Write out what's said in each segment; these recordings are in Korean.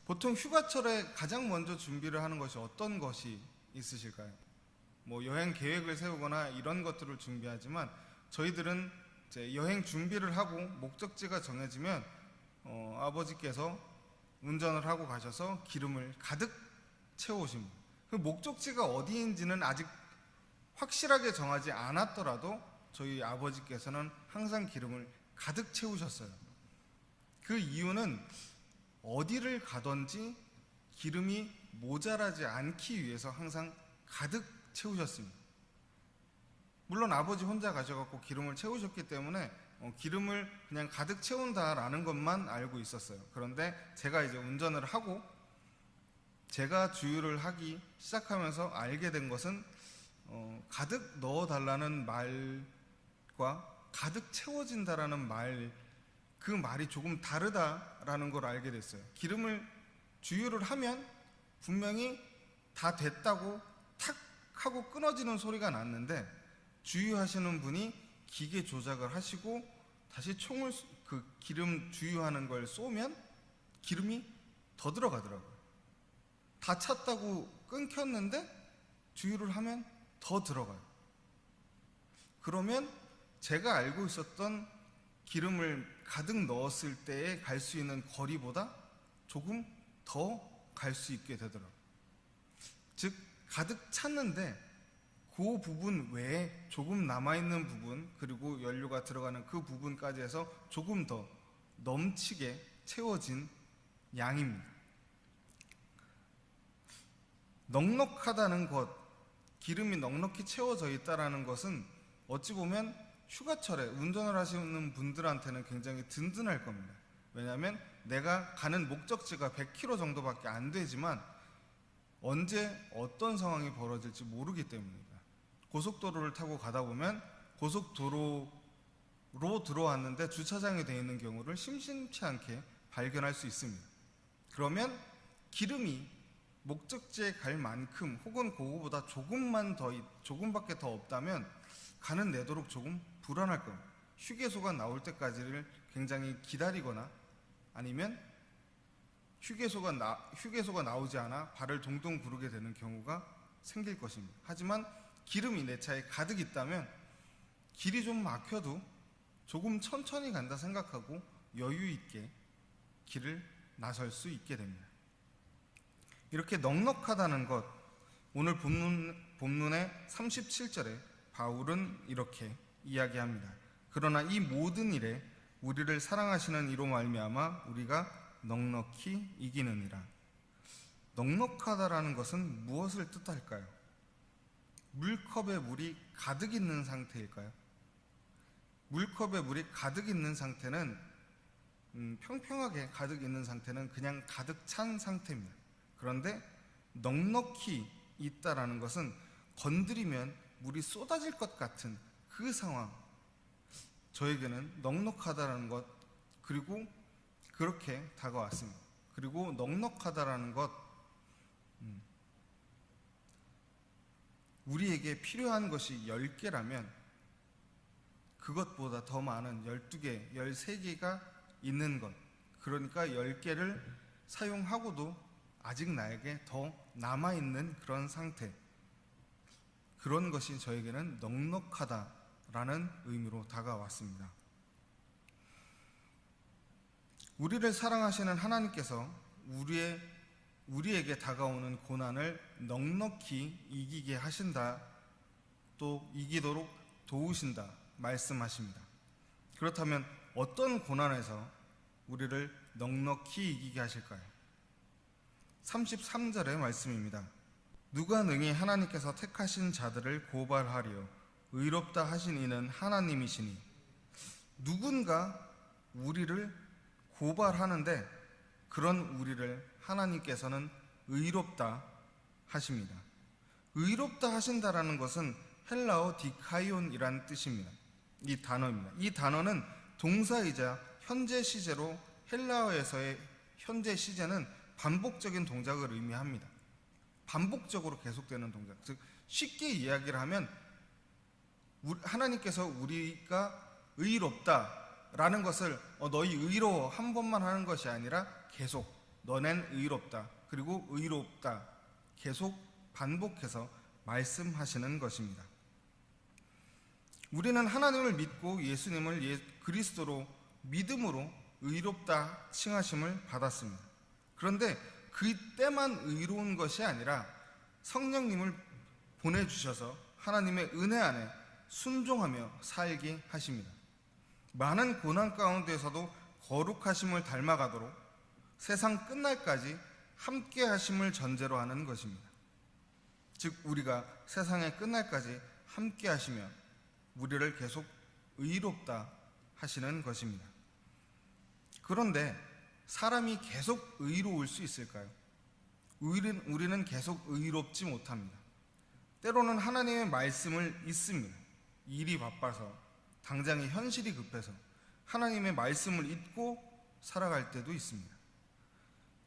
보통 휴가철에 가장 먼저 준비를 하는 것이 어떤 것이 있으실까요? 뭐 여행 계획을 세우거나 이런 것들을 준비하지만 저희들은 이제 여행 준비를 하고 목적지가 정해지면 아버지께서 운전을 하고 가셔서 기름을 가득 채워오십니다. 그 목적지가 어디인지는 아직 확실하게 정하지 않았더라도 저희 아버지께서는 항상 기름을 가득 채우셨어요. 그 이유는 어디를 가든지 기름이 모자라지 않기 위해서 항상 가득 채우셨습니다. 물론 아버지 혼자 가셔갖고 기름을 채우셨기 때문에 기름을 그냥 가득 채운다라는 것만 알고 있었어요. 그런데 제가 이제 운전을 하고 제가 주유를 하기 시작하면서 알게 된 것은 가득 넣어달라는 말과 가득 채워진다라는 말, 그 말이 조금 다르다라는 걸 알게 됐어요. 기름을 주유를 하면 분명히 다 됐다고 탁 하고 끊어지는 소리가 났는데 주유하시는 분이 기계 조작을 하시고 다시 총을 그 기름 주유하는 걸 쏘면 기름이 더 들어가더라고요. 다 찼다고 끊겼는데 주유를 하면 더 들어가요. 그러면 제가 알고 있었던 기름을 가득 넣었을 때에 갈 수 있는 거리보다 조금 더 갈 수 있게 되더라고요. 즉 가득 찼는데 그 부분 외에 조금 남아있는 부분, 그리고 연료가 들어가는 그 부분까지 해서 조금 더 넘치게 채워진 양입니다. 넉넉하다는 것, 기름이 넉넉히 채워져 있다는 것은 어찌 보면 휴가철에 운전을 하시는 분들한테는 굉장히 든든할 겁니다. 왜냐하면 내가 가는 목적지가 100km 정도밖에 안 되지만 언제 어떤 상황이 벌어질지 모르기 때문입니다. 고속도로를 타고 가다 보면 고속도로로 들어왔는데 주차장이 되어 있는 경우를 심심치 않게 발견할 수 있습니다. 그러면 기름이 목적지에 갈 만큼 혹은 그거보다 조금밖에 더 없다면 가는 내도록 조금 불안할 겁니다. 휴게소가 나올 때까지를 굉장히 기다리거나 아니면 휴게소가 나오지 않아 발을 동동 구르게 되는 경우가 생길 것입니다. 하지만 기름이 내 차에 가득 있다면 길이 좀 막혀도 조금 천천히 간다 생각하고 여유 있게 길을 나설 수 있게 됩니다. 이렇게 넉넉하다는 것, 오늘 본문의 37절에 바울은 이렇게 이야기합니다. 그러나 이 모든 일에 우리를 사랑하시는 이로 말미암아 우리가 넉넉히 이기느니라. 넉넉하다라는 것은 무엇을 뜻할까요? 물컵에 물이 가득 있는 상태일까요? 물컵에 물이 가득 있는 상태는 평평하게 가득 있는 상태는 그냥 가득 찬 상태입니다. 그런데 넉넉히 있다라는 것은 건드리면 물이 쏟아질 것 같은 그 상황, 저에게는 넉넉하다라는 것, 그리고 그렇게 다가왔습니다. 그리고 넉넉하다라는 것, 우리에게 필요한 것이 10개라면 그것보다 더 많은 12개, 13개가 있는 것, 그러니까 10개를 사용하고도 아직 나에게 더 남아있는 그런 상태, 그런 것이 저에게는 넉넉하다라는 의미로 다가왔습니다. 우리를 사랑하시는 하나님께서 우리에게 다가오는 고난을 넉넉히 이기게 하신다, 또 이기도록 도우신다 말씀하십니다. 그렇다면 어떤 고난에서 우리를 넉넉히 이기게 하실까요? 33절의 말씀입니다. 누가 능히 하나님께서 택하신 자들을 고발하리요 의롭다 하신 이는 하나님이시니. 누군가 우리를 고발하는데 그런 우리를 하나님께서는 의롭다 하십니다. 의롭다 하신다라는 것은 헬라어 디카이온이라는 뜻입니다. 이 단어입니다. 이 단어는 동사이자 현재 시제로 헬라어에서의 현재 시제는 반복적인 동작을 의미합니다. 반복적으로 계속되는 동작. 즉 쉽게 이야기를 하면 하나님께서 우리가 의롭다라는 것을 너희 의로워 한 번만 하는 것이 아니라 계속 너넨 의롭다, 그리고 의롭다 계속 반복해서 말씀하시는 것입니다. 우리는 하나님을 믿고 예수님을 그리스도로 믿음으로 의롭다 칭하심을 받았습니다. 그런데 그때만 의로운 것이 아니라 성령님을 보내주셔서 하나님의 은혜 안에 순종하며 살게 하십니다. 많은 고난 가운데서도 거룩하심을 닮아가도록 세상 끝날까지 함께 하심을 전제로 하는 것입니다. 즉 우리가 세상의 끝날까지 함께 하시며 우리를 계속 의롭다 하시는 것입니다. 그런데 사람이 계속 의로울 수 있을까요? 우리는 계속 의롭지 못합니다. 때로는 하나님의 말씀을 잊습니다. 일이 바빠서, 당장의 현실이 급해서 하나님의 말씀을 잊고 살아갈 때도 있습니다.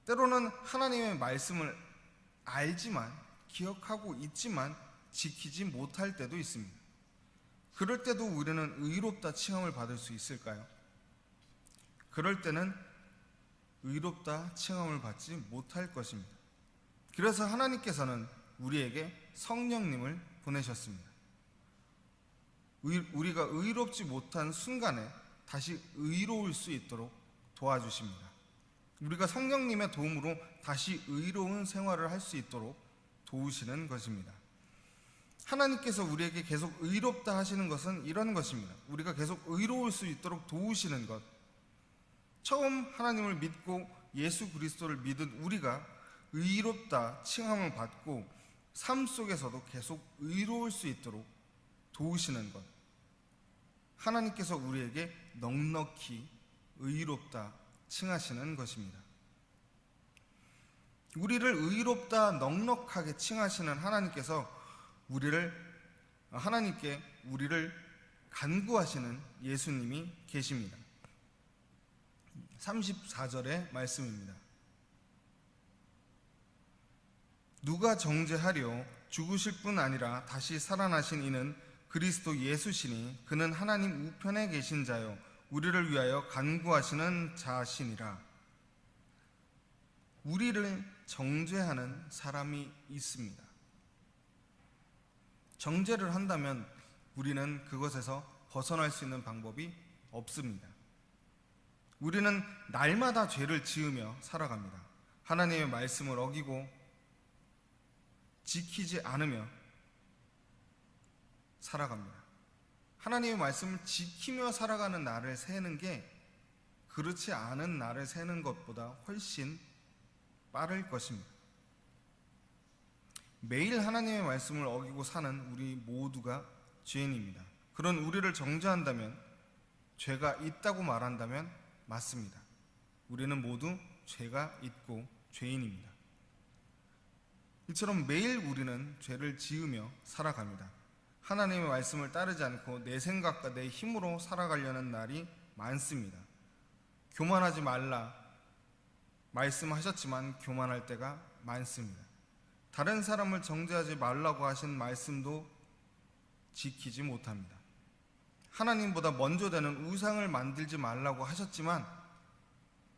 때로는 하나님의 말씀을 알지만, 기억하고 있지만 지키지 못할 때도 있습니다. 그럴 때도 우리는 의롭다 칭함을 받을 수 있을까요? 그럴 때는 의롭다 칭함을 받지 못할 것입니다. 그래서 하나님께서는 우리에게 성령님을 보내셨습니다. 우리가 의롭지 못한 순간에 다시 의로울 수 있도록 도와주십니다. 우리가 성령님의 도움으로 다시 의로운 생활을 할 수 있도록 도우시는 것입니다. 하나님께서 우리에게 계속 의롭다 하시는 것은 이런 것입니다. 우리가 계속 의로울 수 있도록 도우시는 것. 처음 하나님을 믿고 예수 그리스도를 믿은 우리가 의롭다 칭함을 받고 삶 속에서도 계속 의로울 수 있도록 도우시는 것. 하나님께서 우리에게 넉넉히 의롭다 칭하시는 것입니다. 우리를 의롭다 넉넉하게 칭하시는 하나님께서 하나님께 우리를 간구하시는 예수님이 계십니다. 34절의 말씀입니다. 누가 정죄하려 죽으실 뿐 아니라 다시 살아나신 이는 그리스도 예수시니 그는 하나님 우편에 계신 자요 우리를 위하여 간구하시는 자시니라. 우리를 정죄하는 사람이 있습니다. 정죄를 한다면 우리는 그것에서 벗어날 수 있는 방법이 없습니다. 우리는 날마다 죄를 지으며 살아갑니다. 하나님의 말씀을 어기고 지키지 않으며 살아갑니다. 하나님의 말씀을 지키며 살아가는 날을 세는 게 그렇지 않은 날을 세는 것보다 훨씬 빠를 것입니다. 매일 하나님의 말씀을 어기고 사는 우리 모두가 죄인입니다. 그런 우리를 정죄한다면, 죄가 있다고 말한다면 맞습니다. 우리는 모두 죄가 있고 죄인입니다. 이처럼 매일 우리는 죄를 지으며 살아갑니다. 하나님의 말씀을 따르지 않고 내 생각과 내 힘으로 살아가려는 날이 많습니다. 교만하지 말라 말씀하셨지만 교만할 때가 많습니다. 다른 사람을 정죄하지 말라고 하신 말씀도 지키지 못합니다. 하나님보다 먼저 되는 우상을 만들지 말라고 하셨지만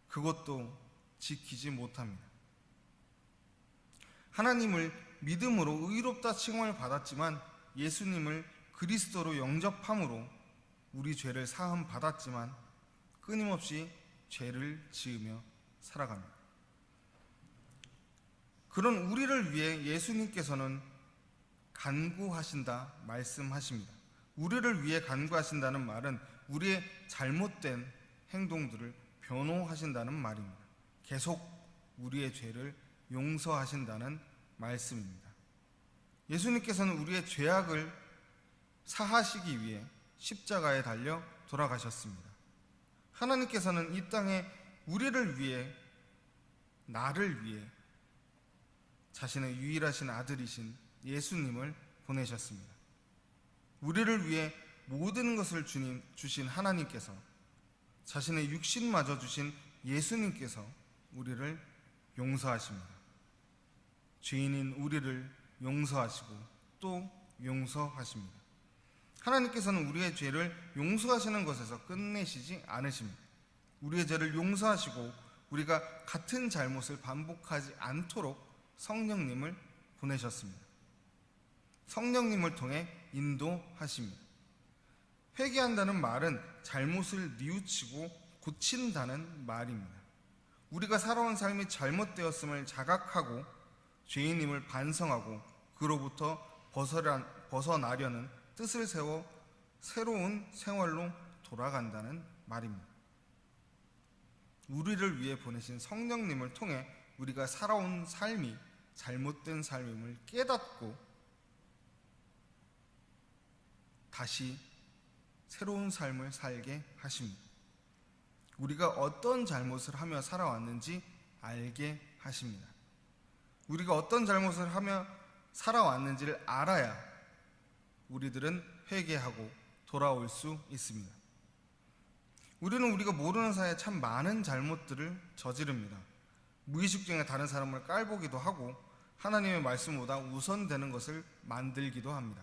그것도 지키지 못합니다. 하나님을 믿음으로 의롭다 칭함을 받았지만 예수님을 그리스도로 영접함으로 우리 죄를 사함 받았지만 끊임없이 죄를 지으며 살아갑니다. 그런 우리를 위해 예수님께서는 간구하신다 말씀하십니다. 우리를 위해 간구하신다는 말은 우리의 잘못된 행동들을 변호하신다는 말입니다. 계속 우리의 죄를 용서하신다는 말씀입니다. 예수님께서는 우리의 죄악을 사하시기 위해 십자가에 달려 돌아가셨습니다. 하나님께서는 이 땅에 우리를 위해, 나를 위해 자신의 유일하신 아들이신 예수님을 보내셨습니다. 우리를 위해 모든 것을 주신 하나님께서, 자신의 육신마저 주신 예수님께서 우리를 용서하십니다. 죄인인 우리를 용서하시고 또 용서하십니다. 하나님께서는 우리의 죄를 용서하시는 것에서 끝내시지 않으십니다. 우리의 죄를 용서하시고 우리가 같은 잘못을 반복하지 않도록 성령님을 보내셨습니다. 성령님을 통해 인도하십니다. 회개한다는 말은 잘못을 뉘우치고 고친다는 말입니다. 우리가 살아온 삶이 잘못되었음을 자각하고 죄인임을 반성하고 그로부터 벗어나려는 뜻을 세워 새로운 생활로 돌아간다는 말입니다. 우리를 위해 보내신 성령님을 통해 우리가 살아온 삶이 잘못된 삶임을 깨닫고 다시 새로운 삶을 살게 하십니다. 우리가 어떤 잘못을 하며 살아왔는지 알게 하십니다. 우리가 어떤 잘못을 하며 살아왔는지를 알아야 우리들은 회개하고 돌아올 수 있습니다. 우리는 우리가 모르는 사이에 참 많은 잘못들을 저지릅니다. 무의식 중에 다른 사람을 깔보기도 하고 하나님의 말씀보다 우선되는 것을 만들기도 합니다.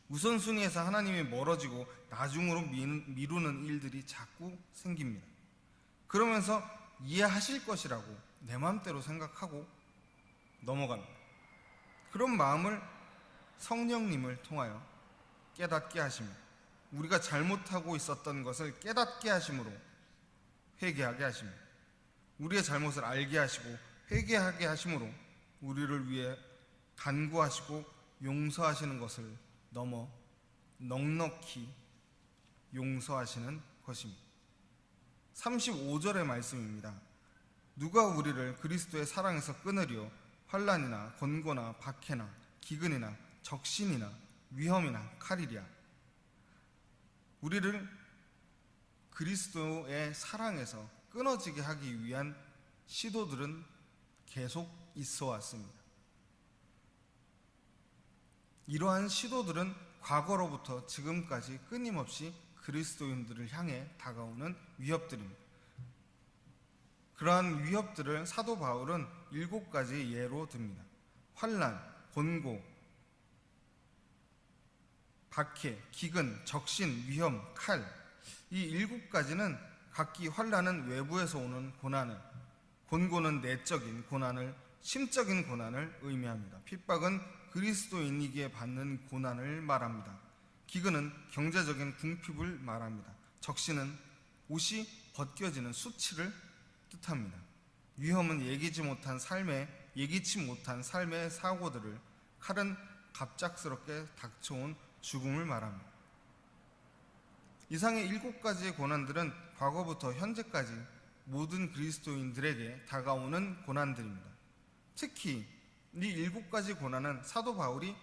우선순위에서 하나님이 멀어지고 나중으로 미루는 일들이 자꾸 생깁니다. 그러면서 이해하실 것이라고 내 마음대로 생각하고 넘어갑니다. 그런 마음을 성령님을 통하여 깨닫게 하십니다. 우리가 잘못하고 있었던 것을 깨닫게 하심으로 회개하게 하십니다. 우리의 잘못을 알게 하시고 회개하게 하심으로 우리를 위해 간구하시고 용서하시는 것을 넘어 넉넉히 용서하시는 것입니다. 35절의 말씀입니다. 누가 우리를 그리스도의 사랑에서 끊으리요? 환난이나 권고나 박해나 기근이나 적신이나 위험이나 칼이랴. 우리를 그리스도의 사랑에서 끊어지게 하기 위한 시도들은 계속 있어 왔습니다. 이러한 시도들은 과거로부터 지금까지 끊임없이 그리스도인들을 향해 다가오는 위협들입니다. 그러한 위협들을 사도 바울은 7가지 예로 듭니다. 환난, 권고, 박해, 기근, 적신, 위험, 칼. 이 7가지는 각기 환난은 외부에서 오는 고난을, 권고는 내적인 고난을, 심적인 고난을 의미합니다. 핍박은 그리스도인이기에 받는 고난을 말합니다. 기근은 경제적인 궁핍을 말합니다. 적신은 옷이 벗겨지는 수치를 뜻합니다. 위험은 예기치 못한 삶의 사고들을, 칼은 갑작스럽게 닥쳐온 죽음을 말합니다. 이상의 7가지의 고난들은 과거부터 현재까지 모든 그리스도인들에게 다가오는 고난들입니다. 특히 이 7가지 고난은 사도 바울이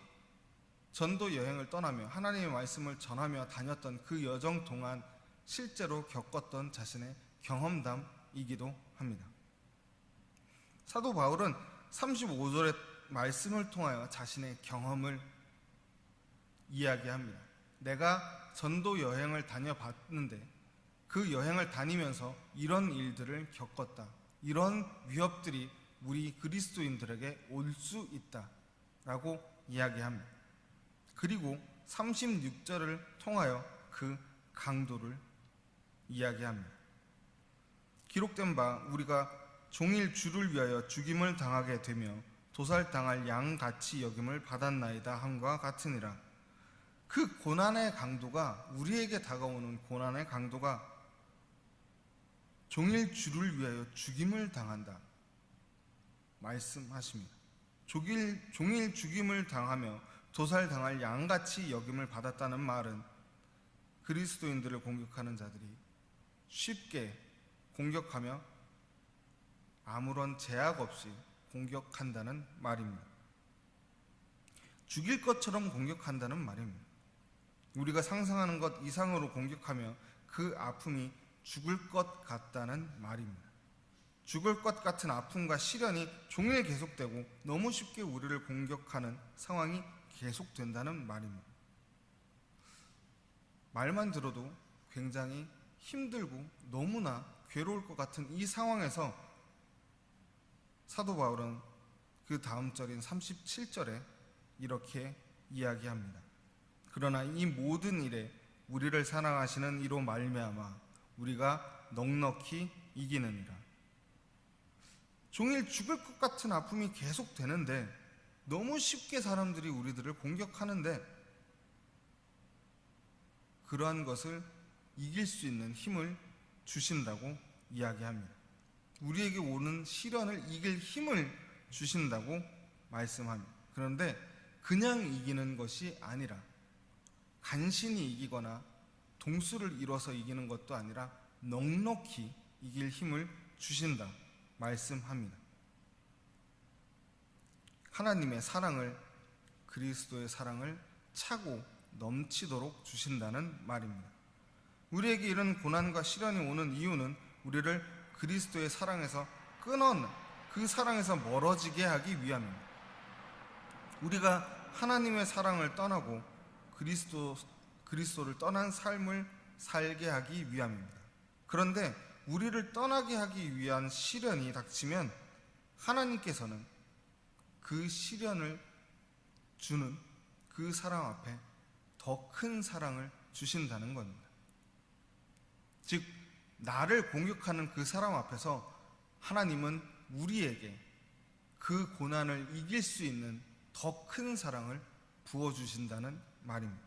전도 여행을 떠나며 하나님의 말씀을 전하며 다녔던 그 여정 동안 실제로 겪었던 자신의 경험담이기도 합니다. 사도 바울은 35절의 말씀을 통하여 자신의 경험을 이야기합니다. 내가 전도 여행을 다녀봤는데 그 여행을 다니면서 이런 일들을 겪었다. 이런 위협들이 우리 그리스도인들에게 올 수 있다라고 이야기합니다. 그리고 36절을 통하여 그 강도를 이야기합니다. 기록된 바 우리가 종일 주를 위하여 죽임을 당하게 되며 도살당할 양같이 여김을 받았나이다 함과 같으니라. 그 고난의 강도가, 우리에게 다가오는 고난의 강도가 종일 주를 위하여 죽임을 당한다 말씀하십니다. 종일 죽임을 당하며 도살당할 양같이 여김을 받았다는 말은 그리스도인들을 공격하는 자들이 쉽게 공격하며 아무런 제약 없이 공격한다는 말입니다. 죽일 것처럼 공격한다는 말입니다. 우리가 상상하는 것 이상으로 공격하며 그 아픔이 죽을 것 같다는 말입니다. 죽을 것 같은 아픔과 시련이 종일 계속되고 너무 쉽게 우리를 공격하는 상황이 계속된다는 말입니다. 말만 들어도 굉장히 힘들고 너무나 괴로울 것 같은 이 상황에서 사도 바울은 그 다음 절인 37절에 이렇게 이야기합니다. 그러나 이 모든 일에 우리를 사랑하시는 이로 말미암아 우리가 넉넉히 이기느니라. 종일 죽을 것 같은 아픔이 계속 되는데 너무 쉽게 사람들이 우리들을 공격하는데 그러한 것을 이길 수 있는 힘을 주신다고 이야기합니다. 우리에게 오는 시련을 이길 힘을 주신다고 말씀합니다. 그런데 그냥 이기는 것이 아니라 간신히 이기거나 동수를 이뤄서 이기는 것도 아니라 넉넉히 이길 힘을 주신다 말씀합니다. 하나님의 사랑을, 그리스도의 사랑을 차고 넘치도록 주신다는 말입니다. 우리에게 이런 고난과 시련이 오는 이유는 우리를 그리스도의 사랑에서 끊어내, 그 사랑에서 멀어지게 하기 위함입니다. 우리가 하나님의 사랑을 떠나고 그리스도를 떠난 삶을 살게 하기 위함입니다. 그런데 우리를 떠나게 하기 위한 시련이 닥치면 하나님께서는 그 시련을 주는 그 사랑 앞에 더 큰 사랑을 주신다는 겁니다. 즉, 나를 공격하는 그 사람 앞에서 하나님은 우리에게 그 고난을 이길 수 있는 더 큰 사랑을 부어주신다는 말입니다.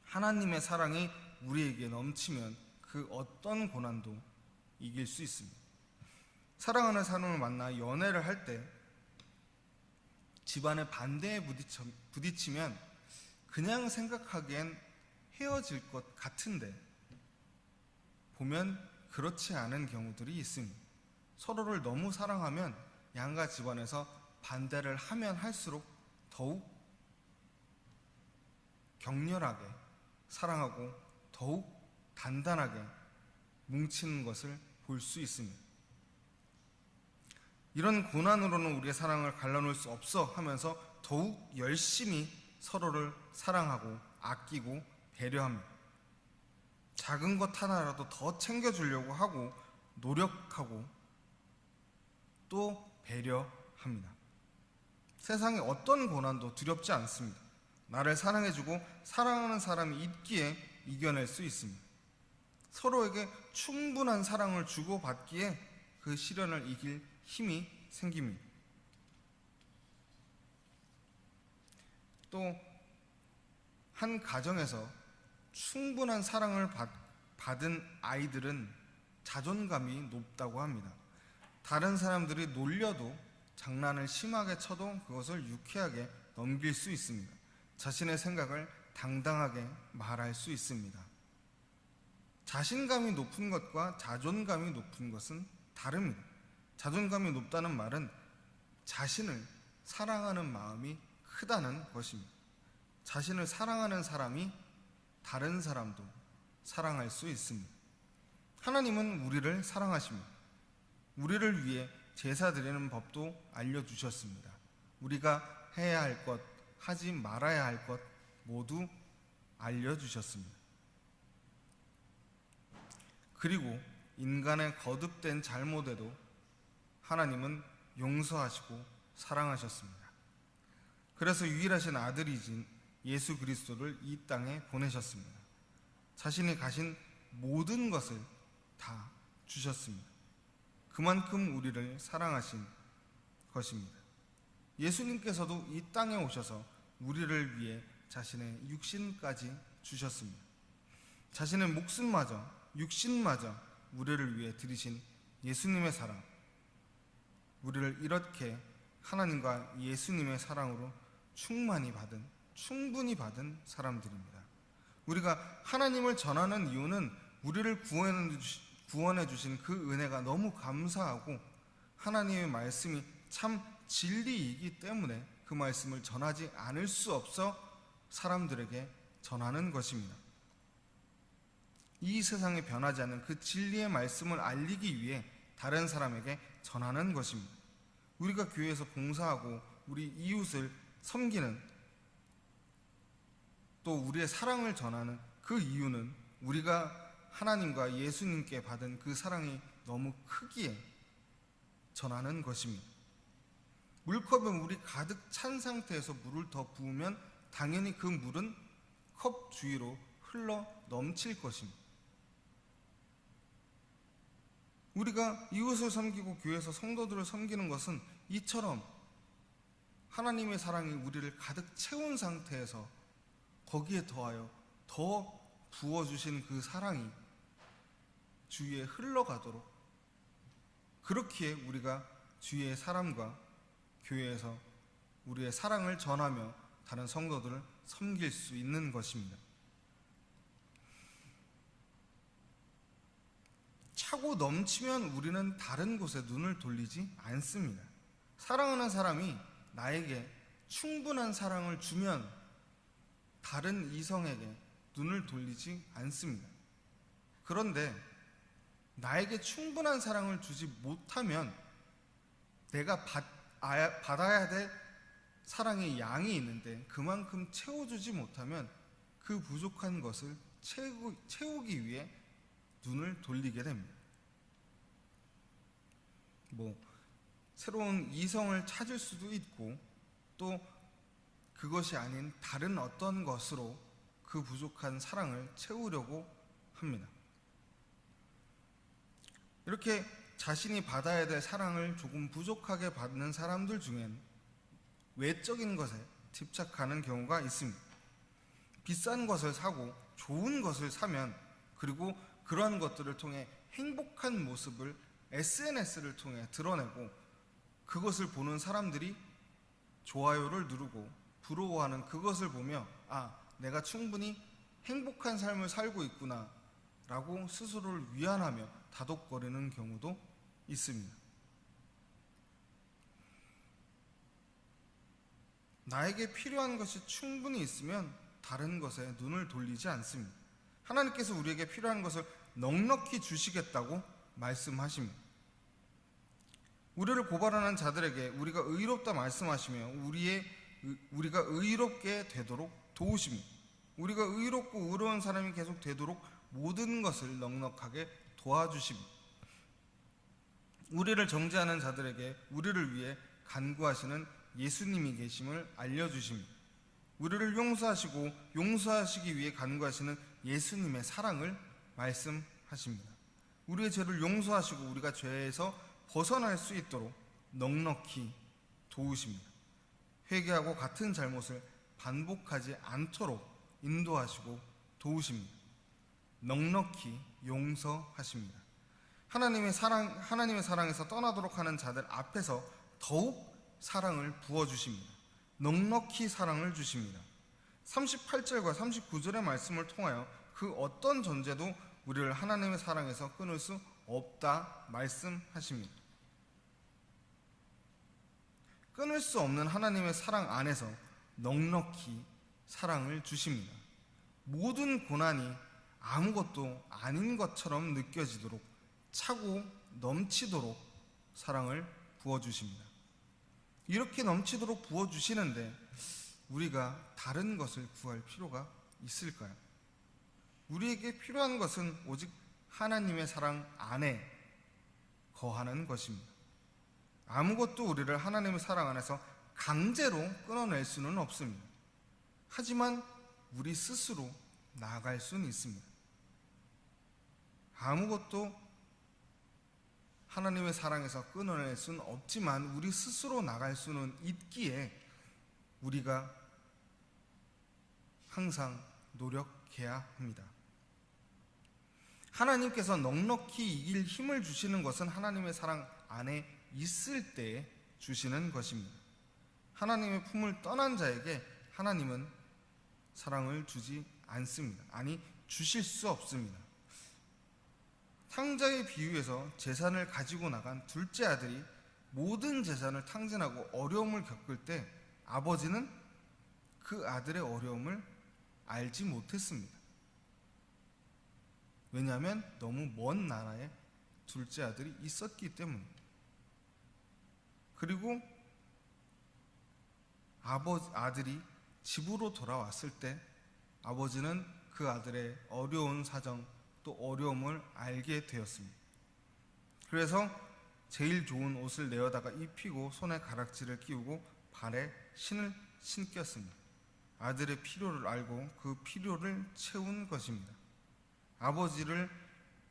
하나님의 사랑이 우리에게 넘치면 그 어떤 고난도 이길 수 있습니다. 사랑하는 사람을 만나 연애를 할 때 집안의 반대에 부딪히면 그냥 생각하기엔 헤어질 것 같은데 보면 그렇지 않은 경우들이 있습니다. 서로를 너무 사랑하면 양가 집안에서 반대를 하면 할수록 더욱 격렬하게 사랑하고 더욱 단단하게 뭉치는 것을 볼 수 있습니다. 이런 고난으로는 우리의 사랑을 갈라놓을 수 없어 하면서 더욱 열심히 서로를 사랑하고 아끼고 배려합니다. 작은 것 하나라도 더 챙겨주려고 하고 노력하고 또 배려합니다. 세상의 어떤 고난도 두렵지 않습니다. 나를 사랑해주고 사랑하는 사람이 있기에 이겨낼 수 있습니다. 서로에게 충분한 사랑을 주고받기에 그 시련을 이길 힘이 생깁니다. 또 한 가정에서 충분한 사랑을 받은 아이들은 자존감이 높다고 합니다. 다른 사람들이 놀려도 장난을 심하게 쳐도 그것을 유쾌하게 넘길 수 있습니다. 자신의 생각을 당당하게 말할 수 있습니다. 자신감이 높은 것과 자존감이 높은 것은 다릅니다. 자존감이 높다는 말은 자신을 사랑하는 마음이 크다는 것입니다. 자신을 사랑하는 사람이 다른 사람도 사랑할 수 있습니다. 하나님은 우리를 사랑하십니다. 우리를 위해 제사 드리는 법도 알려주셨습니다. 우리가 해야 할 것, 하지 말아야 할 것 모두 알려주셨습니다. 그리고 인간의 거듭된 잘못에도 하나님은 용서하시고 사랑하셨습니다. 그래서 유일하신 아들이신 예수 그리스도를 이 땅에 보내셨습니다. 자신이 가신 모든 것을 다 주셨습니다. 그만큼 우리를 사랑하신 것입니다. 예수님께서도 이 땅에 오셔서 우리를 위해 자신의 육신까지 주셨습니다. 자신의 목숨마저, 육신마저 우리를 위해 드리신 예수님의 사랑, 우리를 이렇게 하나님과 예수님의 사랑으로 충분히 받은 사람들입니다. 우리가 하나님을 전하는 이유는 우리를 구원해 주신 그 은혜가 너무 감사하고 하나님의 말씀이 참 진리이기 때문에 그 말씀을 전하지 않을 수 없어 사람들에게 전하는 것입니다. 이 세상에 변하지 않는 그 진리의 말씀을 알리기 위해 다른 사람에게 전하는 것입니다. 우리가 교회에서 봉사하고 우리 이웃을 섬기는 또 우리의 사랑을 전하는 그 이유는 우리가 하나님과 예수님께 받은 그 사랑이 너무 크기에 전하는 것입니다. 물컵에 물이 가득 찬 상태에서 물을 더 부으면 당연히 그 물은 컵 주위로 흘러 넘칠 것입니다. 우리가 이웃을 섬기고 교회에서 성도들을 섬기는 것은 이처럼 하나님의 사랑이 우리를 가득 채운 상태에서 거기에 더하여 더 부어주신 그 사랑이 주위에 흘러가도록, 그렇기에 우리가 주위의 사람과 교회에서 우리의 사랑을 전하며 다른 성도들을 섬길 수 있는 것입니다. 차고 넘치면 우리는 다른 곳에 눈을 돌리지 않습니다. 사랑하는 사람이 나에게 충분한 사랑을 주면 다른 이성에게 눈을 돌리지 않습니다. 그런데 나에게 충분한 사랑을 주지 못하면 내가 받아야 될 사랑의 양이 있는데 그만큼 채워주지 못하면 그 부족한 것을 채우기 위해 눈을 돌리게 됩니다. 새로운 이성을 찾을 수도 있고, 또 그것이 아닌 다른 어떤 것으로 그 부족한 사랑을 채우려고 합니다. 이렇게 자신이 받아야 될 사랑을 조금 부족하게 받는 사람들 중엔 외적인 것에 집착하는 경우가 있습니다. 비싼 것을 사고 좋은 것을 사면, 그리고 그러한 것들을 통해 행복한 모습을 SNS를 통해 드러내고 그것을 보는 사람들이 좋아요를 누르고 부러워하는 그것을 보며 내가 충분히 행복한 삶을 살고 있구나 라고 스스로를 위안하며 다독거리는 경우도 있습니다. 나에게 필요한 것이 충분히 있으면 다른 것에 눈을 돌리지 않습니다. 하나님께서 우리에게 필요한 것을 넉넉히 주시겠다고 말씀하십니다. 우리를 고발하는 자들에게 우리가 의롭다 말씀하시며 우리가 의롭게 되도록 도우십니다. 우리가 의롭고 의로운 사람이 계속 되도록 모든 것을 넉넉하게 도와주십니다. 우리를 정죄하는 자들에게 우리를 위해 간구하시는 예수님이 계심을 알려주십니다. 우리를 용서하시고 용서하시기 위해 간구하시는 예수님의 사랑을 말씀하십니다. 우리의 죄를 용서하시고 우리가 죄에서 벗어날 수 있도록 넉넉히 도우십니다. 회개하고 같은 잘못을 반복하지 않도록 인도하시고 도우십니다. 넉넉히 용서하십니다. 하나님의 사랑에서 떠나도록 하는 자들 앞에서 더욱 사랑을 부어주십니다. 넉넉히 사랑을 주십니다. 38절과 39절의 말씀을 통하여 그 어떤 존재도 우리를 하나님의 사랑에서 끊을 수 없다 말씀하십니다. 끊을 수 없는 하나님의 사랑 안에서 넉넉히 사랑을 주십니다. 모든 고난이 아무것도 아닌 것처럼 느껴지도록 차고 넘치도록 사랑을 부어주십니다. 이렇게 넘치도록 부어주시는데 우리가 다른 것을 구할 필요가 있을까요? 우리에게 필요한 것은 오직 하나님의 사랑 안에 거하는 것입니다. 아무것도 우리를 하나님의 사랑 안에서 강제로 끊어낼 수는 없습니다. 하지만 우리 스스로 나아갈 수는 있습니다. 아무것도 하나님의 사랑에서 끊어낼 수는 없지만 우리 스스로 나갈 수는 있기에 우리가 항상 노력해야 합니다. 하나님께서 넉넉히 이길 힘을 주시는 것은 하나님의 사랑 안에 있을 때에 주시는 것입니다. 하나님의 품을 떠난 자에게 하나님은 사랑을 주지 않습니다. 아니, 주실 수 없습니다. 탕자의 비유에서 재산을 가지고 나간 둘째 아들이 모든 재산을 탕진하고 어려움을 겪을 때 아버지는 그 아들의 어려움을 알지 못했습니다. 왜냐하면 너무 먼 나라에 둘째 아들이 있었기 때문입니다. 그리고 아들이 집으로 돌아왔을 때 아버지는 그 아들의 어려운 사정 또 어려움을 알게 되었습니다. 그래서 제일 좋은 옷을 내어다가 입히고 손에 가락지를 끼우고 발에 신을 신겼습니다. 아들의 필요를 알고 그 필요를 채운 것입니다. 아버지를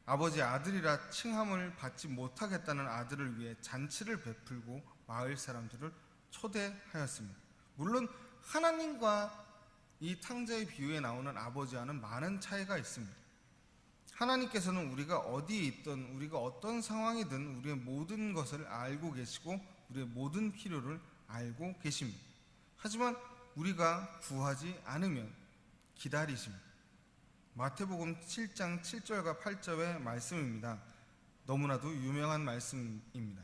아버지 아들이라 칭함을 받지 못하겠다는 아들을 위해 잔치를 베풀고 마을 사람들을 초대하였습니다. 물론 하나님과 이 탕자의 비유에 나오는 아버지와는 많은 차이가 있습니다. 하나님께서는 우리가 어디에 있든 우리가 어떤 상황이든 우리의 모든 것을 알고 계시고 우리의 모든 필요를 알고 계십니다. 하지만 우리가 구하지 않으면 기다리십니다. 마태복음 7장 7절과 8절의 말씀입니다. 너무나도 유명한 말씀입니다.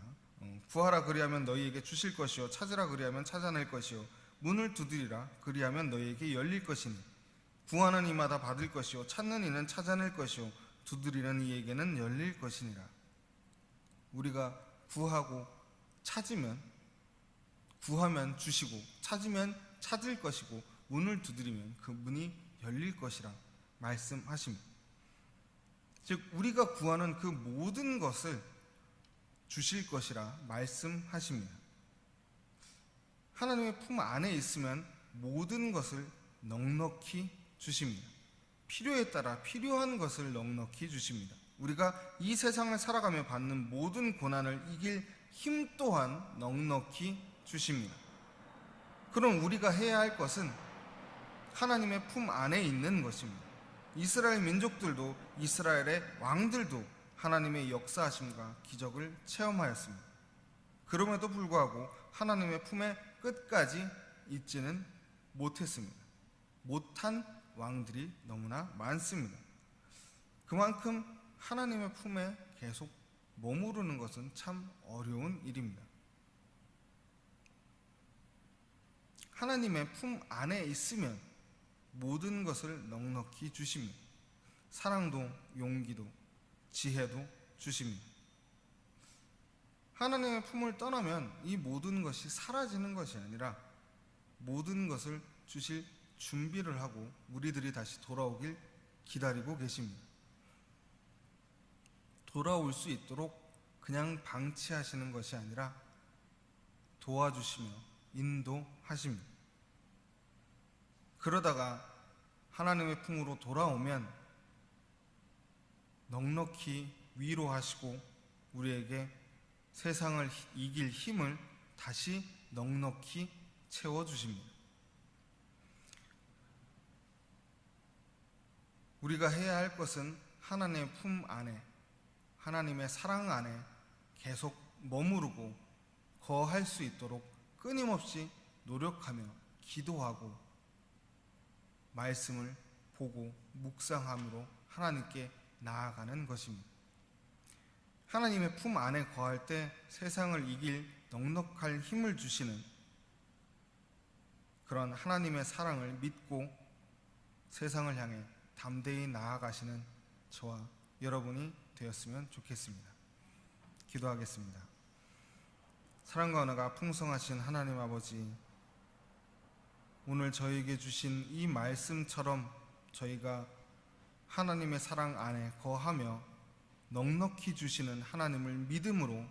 구하라 그리하면 너희에게 주실 것이요 찾으라 그리하면 찾아낼 것이요 문을 두드리라 그리하면 너희에게 열릴 것이니 구하는 이마다 받을 것이요 찾는 이는 찾아낼 것이요 두드리는 이에게는 열릴 것이니라. 우리가 구하고 찾으면 구하면 주시고 찾으면 찾을 것이고 문을 두드리면 그 문이 열릴 것이라 말씀하십니다. 즉 우리가 구하는 그 모든 것을 주실 것이라 말씀하십니다. 하나님의 품 안에 있으면 모든 것을 넉넉히 주십니다. 필요에 따라 필요한 것을 넉넉히 주십니다. 우리가 이 세상을 살아가며 받는 모든 고난을 이길 힘 또한 넉넉히 주십니다. 그럼 우리가 해야 할 것은 하나님의 품 안에 있는 것입니다. 이스라엘 민족들도 이스라엘의 왕들도 하나님의 역사하심과 기적을 체험하였습니다. 그럼에도 불구하고 하나님의 품에 끝까지 있지는 못했습니다. 못한 왕들이 너무나 많습니다. 그만큼 하나님의 품에 계속 머무르는 것은 참 어려운 일입니다. 하나님의 품 안에 있으면 모든 것을 넉넉히 주십니다. 사랑도 용기도 지혜도 주십니다. 하나님의 품을 떠나면 이 모든 것이 사라지는 것이 아니라 모든 것을 주실 준비를 하고 우리들이 다시 돌아오길 기다리고 계십니다. 돌아올 수 있도록 그냥 방치하시는 것이 아니라 도와주시며 인도하십니다. 그러다가 하나님의 품으로 돌아오면 넉넉히 위로하시고 우리에게 세상을 이길 힘을 다시 넉넉히 채워주십니다. 우리가 해야 할 것은 하나님의 품 안에, 하나님의 사랑 안에 계속 머무르고 거할 수 있도록 끊임없이 노력하며 기도하고 말씀을 보고 묵상함으로 하나님께 나아가는 것입니다. 하나님의 품 안에 거할 때 세상을 이길 넉넉할 힘을 주시는 그런 하나님의 사랑을 믿고 세상을 향해 담대히 나아가시는 저와 여러분이 되었으면 좋겠습니다. 기도하겠습니다. 사랑과 은혜가 풍성하신 하나님 아버지, 오늘 저희에게 주신 이 말씀처럼 저희가 하나님의 사랑 안에 거하며 넉넉히 주시는 하나님을 믿음으로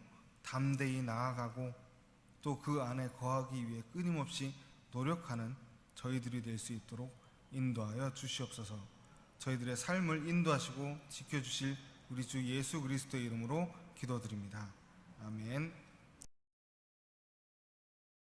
담대히 나아가고 또 그 안에 거하기 위해 끊임없이 노력하는 저희들이 될 수 있도록 인도하여 주시옵소서. 저희들의 삶을 인도하시고 지켜주실 우리 주 예수 그리스도의 이름으로 기도드립니다. 아멘.